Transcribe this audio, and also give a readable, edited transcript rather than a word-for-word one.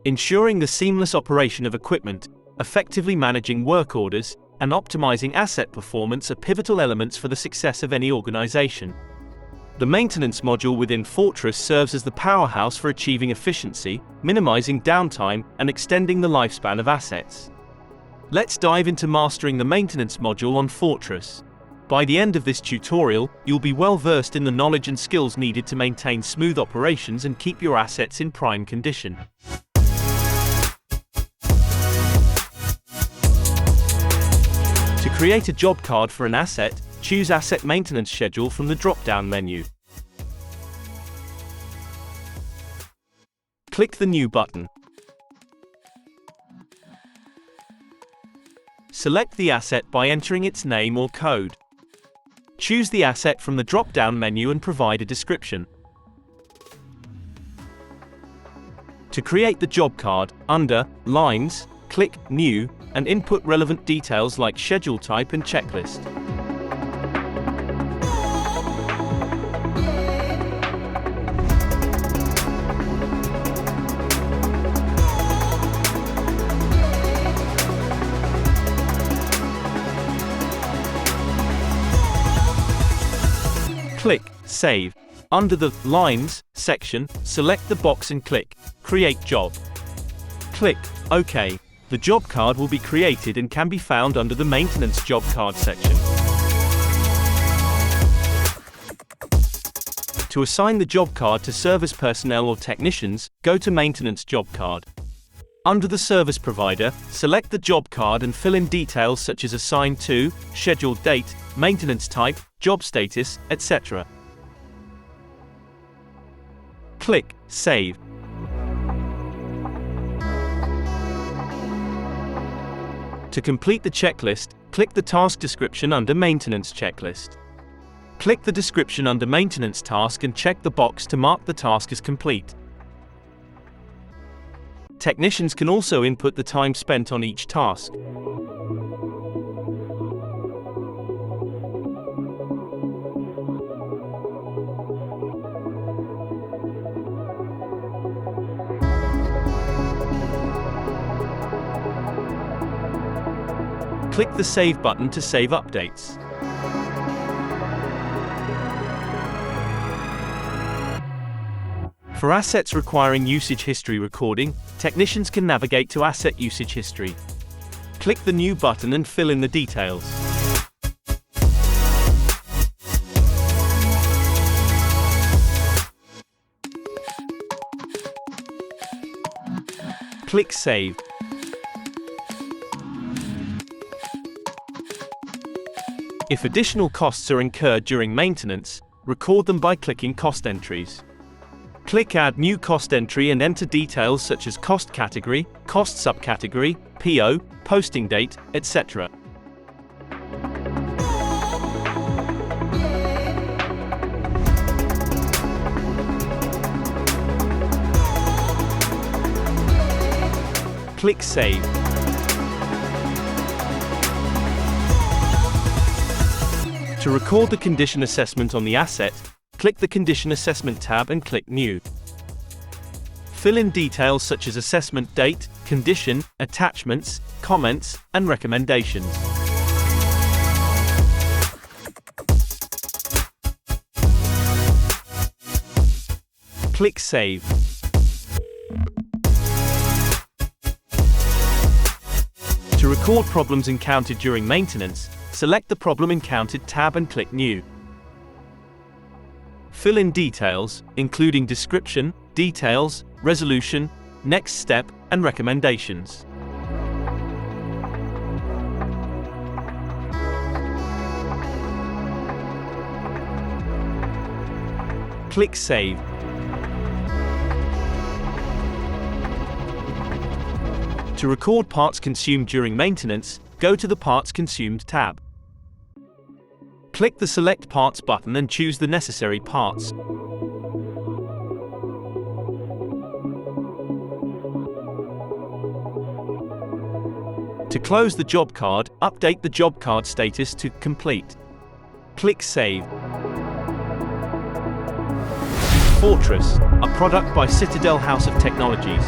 ensuring the seamless operation of equipment, effectively managing work orders, and optimizing asset performance are pivotal elements for the success of any organization. The maintenance module within Fortress serves as the powerhouse for achieving efficiency, minimizing downtime, and extending the lifespan of assets. Let's dive into mastering the maintenance module on Fortress. By the end of this tutorial, you'll be well versed in the knowledge and skills needed to maintain smooth operations and keep your assets in prime condition. To create a job card for an asset, choose Asset Maintenance Schedule from the drop-down menu. Click the New button. Select the asset by entering its name or code. Choose the asset from the drop-down menu and provide a description. To create the job card, under Lines, click New, and input relevant details like schedule type and checklist. Click Save. Under the Lines section, select the box and click Create Job. Click OK. The job card will be created and can be found under the Maintenance Job Card section. To assign the job card to service personnel or technicians, go to Maintenance Job Card. Under the service provider, select the job card and fill in details such as assigned to, scheduled date, maintenance type, job status, etc. Click Save. To complete the checklist, click the task description under Maintenance Checklist. Click the description under Maintenance Task and check the box to mark the task as complete. Technicians can also input the time spent on each task. Click the Save button to save updates. For assets requiring usage history recording, technicians can navigate to Asset Usage History. Click the New button and fill in the details. Click Save. If additional costs are incurred during maintenance, record them by clicking Cost Entries. Click Add New Cost Entry and enter details such as cost category, cost subcategory, PO, posting date, etc. Click Save. To record the condition assessment on the asset, click the Condition Assessment tab and click New. Fill in details such as assessment date, condition, attachments, comments, and recommendations. Click Save. To record problems encountered during maintenance, select the Problem Encountered tab and click New. Fill in details, including description, details, resolution, next step, and recommendations. Click Save. To record parts consumed during maintenance, go to the Parts Consumed tab. Click the Select Parts button and choose the necessary parts. To close the job card, update the job card status to Complete. Click Save. Fortress, a product by Citadel House of Technologies.